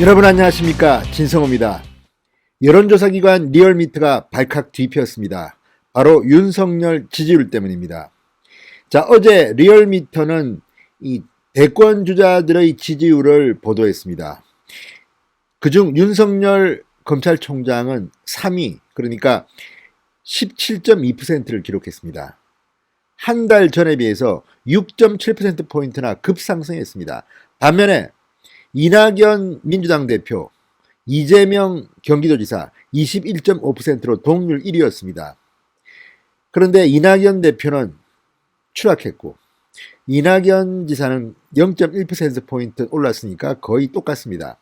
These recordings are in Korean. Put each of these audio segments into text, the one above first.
여러분 안녕하십니까, 진성호입니다. 여론조사기관 리얼미터가 발칵 뒤피었습니다. 바로 윤석열 지지율 때문입니다. 자, 어제 리얼미터는 이 대권 주자들의 지지율을 보도했습니다. 그중 윤석열 검찰총장은 3위, 그러니까 17.2%를 기록했습니다. 한 달 전에 비해서 6.7%포인트나 급상승했습니다. 반면에 이낙연 민주당 대표, 이재명 경기도지사 21.5%로 동률 1위였습니다. 그런데 이낙연 대표는 추락했고 이낙연 지사는 0.1%포인트 올랐으니까 거의 똑같습니다.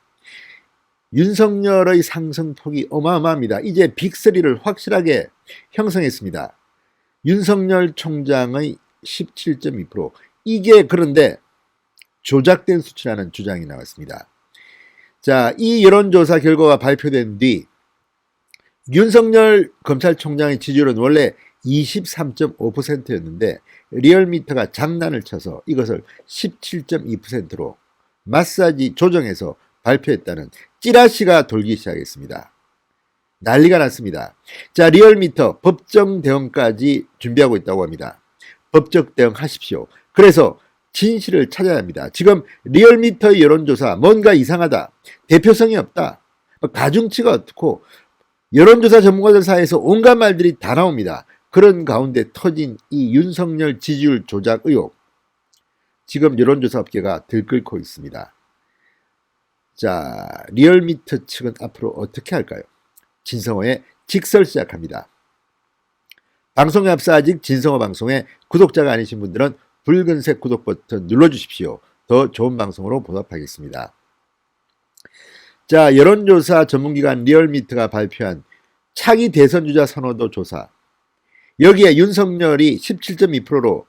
윤석열의 상승폭이 어마어마합니다. 이제 빅3를 확실하게 형성했습니다. 윤석열 총장의 17.2%, 이게 그런데 조작된 수치라는 주장이 나왔습니다. 자, 이 여론조사 결과가 발표된 뒤 윤석열 검찰총장의 지지율은 원래 23.5%였는데 리얼미터가 장난을 쳐서 이것을 17.2%로 마사지 조정해서 발표했다는 찌라시가 돌기 시작했습니다. 난리가 났습니다. 자, 리얼미터 법정 대응까지 준비하고 있다고 합니다. 법적 대응하십시오. 그래서 진실을 찾아야 합니다. 지금 리얼미터의 여론조사 뭔가 이상하다, 대표성이 없다, 가중치가 어떻고, 여론조사 전문가들 사이에서 온갖 말들이 다 나옵니다. 그런 가운데 터진 이 윤석열 지지율 조작 의혹, 지금 여론조사 업계가 들끓고 있습니다. 자, 리얼미터 측은 앞으로 어떻게 할까요? 진성호의 직설 시작합니다. 방송에 앞서 아직 진성호 방송에 구독자가 아니신 분들은 붉은색 구독 버튼 눌러주십시오. 더 좋은 방송으로 보답하겠습니다. 자, 여론조사 전문기관 리얼미터가 발표한 차기 대선주자 선호도 조사, 여기에 윤석열이 17.2%로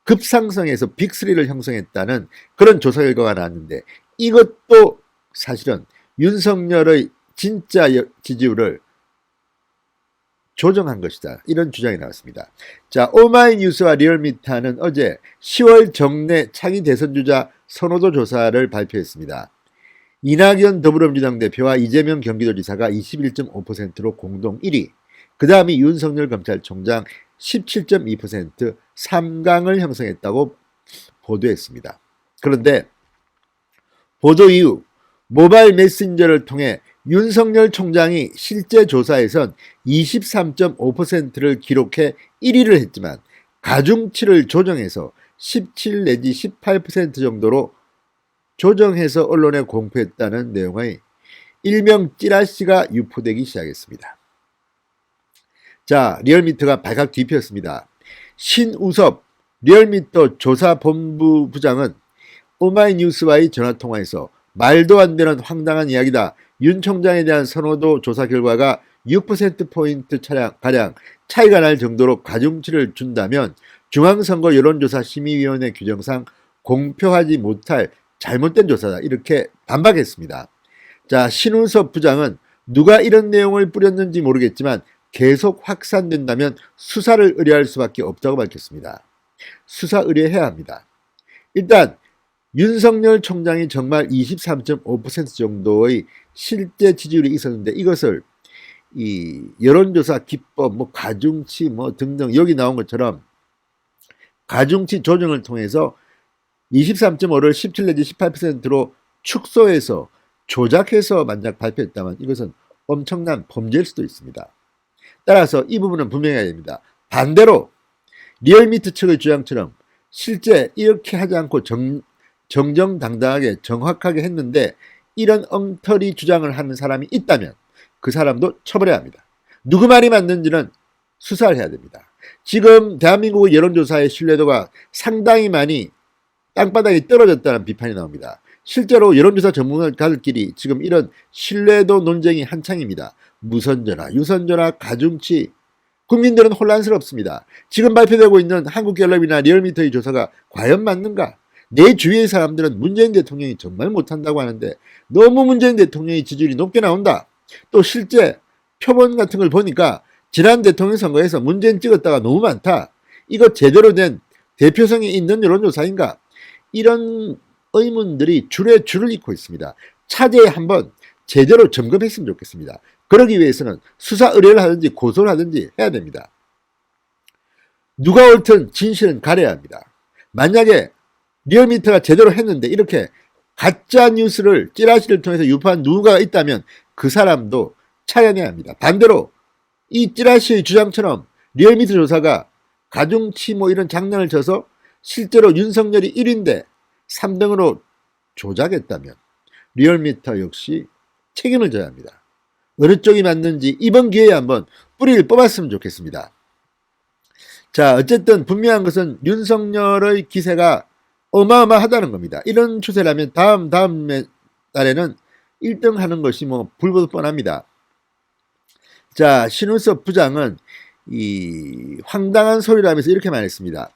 급상승해서 빅3를 형성했다는 그런 조사 결과가 나왔는데, 이것도 사실은 윤석열의 진짜 지지율을 조정한 것이다, 이런 주장이 나왔습니다. 자, 오마이뉴스와 리얼미터는 어제 10월 정례 차기 대선주자 선호도 조사를 발표했습니다. 이낙연 더불어민주당 대표와 이재명 경기도지사가 21.5%로 공동 1위, 그 다음이 윤석열 검찰총장 17.2%, 3강을 형성했다고 보도했습니다. 그런데 보도 이후 모바일 메신저를 통해 윤석열 총장이 실제 조사에선 23.5%를 기록해 1위를 했지만 가중치를 조정해서 17 내지 18% 정도로 조정해서 언론에 공표했다는 내용의 일명 찌라시가 유포되기 시작했습니다. 자, 리얼미터가 발칵 뒤피었습니다. 신우섭 리얼미터 조사본부 부장은 오마이뉴스와의 전화통화에서 말도 안 되는 황당한 이야기다, 윤 총장에 대한 선호도 조사 결과가 6%포인트 가량 차이가 날 정도로 가중치를 준다면 중앙선거 여론조사 심의위원회 규정상 공표하지 못할 잘못된 조사다, 이렇게 반박했습니다. 자, 신우섭 부장은 누가 이런 내용을 뿌렸는지 모르겠지만 계속 확산된다면 수사를 의뢰할 수밖에 없다고 밝혔습니다. 수사 의뢰해야 합니다. 일단 윤석열 총장이 정말 23.5% 정도의 실제 지지율이 있었는데, 이것을 이 여론조사 기법, 가중치 등등 여기 나온 것처럼 가중치 조정을 통해서 23.5를 17 내지 18%로 축소해서 조작해서 만약 발표했다면 이것은 엄청난 범죄일 수도 있습니다. 따라서 이 부분은 분명해야 됩니다. 반대로 리얼미터 측의 주장처럼 실제 이렇게 하지 않고 정정당당하게 정확하게 했는데 이런 엉터리 주장을 하는 사람이 있다면 그 사람도 처벌해야 합니다. 누구 말이 맞는지는 수사를 해야 됩니다. 지금 대한민국의 여론조사의 신뢰도가 상당히 많이 땅바닥에 떨어졌다는 비판이 나옵니다. 실제로 여론조사 전문가들끼리 지금 이런 신뢰도 논쟁이 한창입니다. 무선전화, 유선전화, 가중치, 국민들은 혼란스럽습니다. 지금 발표되고 있는 한국갤럽이나 리얼미터의 조사가 과연 맞는가? 내 주위의 사람들은 문재인 대통령이 정말 못한다고 하는데 너무 문재인 대통령의 지지율이 높게 나온다. 또 실제 표본 같은 걸 보니까 지난 대통령 선거에서 문재인 찍었다가 너무 많다. 이거 제대로 된 대표성이 있는 여론조사인가? 이런 의문들이 줄에 줄을 잇고 있습니다. 차제에 한번 제대로 점검했으면 좋겠습니다. 그러기 위해서는 수사 의뢰를 하든지 고소를 하든지 해야 됩니다. 누가 옳든 진실은 가려야 합니다. 만약에 리얼미터가 제대로 했는데 이렇게 가짜 뉴스를 찌라시를 통해서 유포한 누군가가 있다면 그 사람도 차단해야 합니다. 반대로 이 찌라시의 주장처럼 리얼미터 조사가 가중치 이런 장난을 쳐서 실제로 윤석열이 1위인데 3등으로 조작했다면 리얼미터 역시 책임을 져야 합니다. 어느 쪽이 맞는지 이번 기회에 한번 뿌리를 뽑았으면 좋겠습니다. 자, 어쨌든 분명한 것은 윤석열의 기세가 어마어마하다는 겁니다. 이런 추세라면 다음 달에는 1등 하는 것이 불보듯 뻔합니다. 자, 신은섭 부장은 이 황당한 소리라면서 이렇게 말했습니다.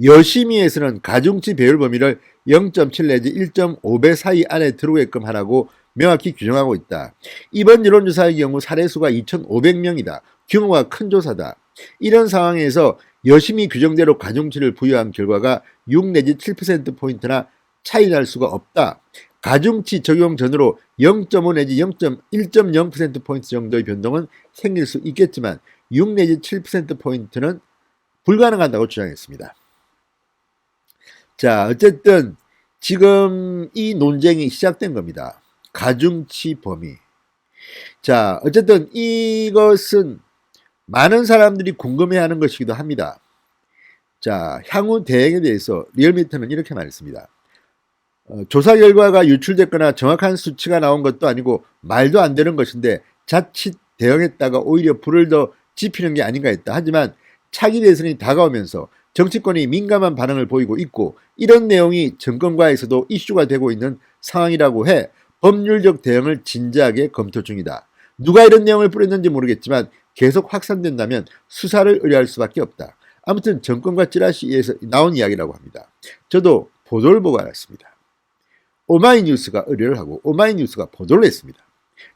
여심위에서는 가중치 배열 범위를 0.7 내지 1.5배 사이 안에 들어오게끔 하라고 명확히 규정하고 있다. 이번 여론조사의 경우 사례수가 2,500명이다. 규모가 큰 조사다. 이런 상황에서 여심위 규정대로 가중치를 부여한 결과가 6 내지 7%포인트나 차이 날 수가 없다. 가중치 적용 전으로 0.5 내지 1.0%포인트 정도의 변동은 생길 수 있겠지만 6 내지 7%포인트는 불가능하다고 주장했습니다. 자, 어쨌든 지금 이 논쟁이 시작된 겁니다. 가중치 범위. 자, 어쨌든 이것은 많은 사람들이 궁금해하는 것이기도 합니다. 자, 향후 대응에 대해서 리얼미터는 이렇게 말했습니다. 조사 결과가 유출됐거나 정확한 수치가 나온 것도 아니고 말도 안 되는 것인데 자칫 대응했다가 오히려 불을 더 지피는 게 아닌가 했다. 하지만 차기 대선이 다가오면서 정치권이 민감한 반응을 보이고 있고 이런 내용이 정권과에서도 이슈가 되고 있는 상황이라고 해 법률적 대응을 진지하게 검토 중이다. 누가 이런 내용을 뿌렸는지 모르겠지만 계속 확산된다면 수사를 의뢰할 수밖에 없다. 아무튼 정권과 찌라시에서 나온 이야기라고 합니다. 저도 보도를 보고 알았습니다. 오마이뉴스가 의뢰를 하고 오마이뉴스가 보도를 했습니다.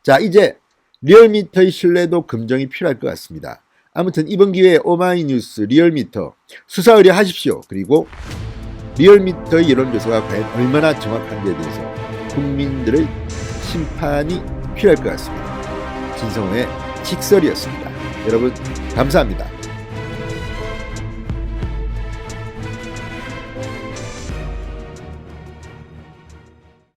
자, 이제 리얼미터의 신뢰도 검증이 필요할 것 같습니다. 아무튼 이번 기회에 오마이뉴스, 리얼미터 수사 의뢰하십시오. 그리고 리얼미터의 여론조사가 과연 얼마나 정확한지에 대해서 국민들의 심판이 필요할 것 같습니다. 진성호의 직설이었습니다. 여러분 감사합니다.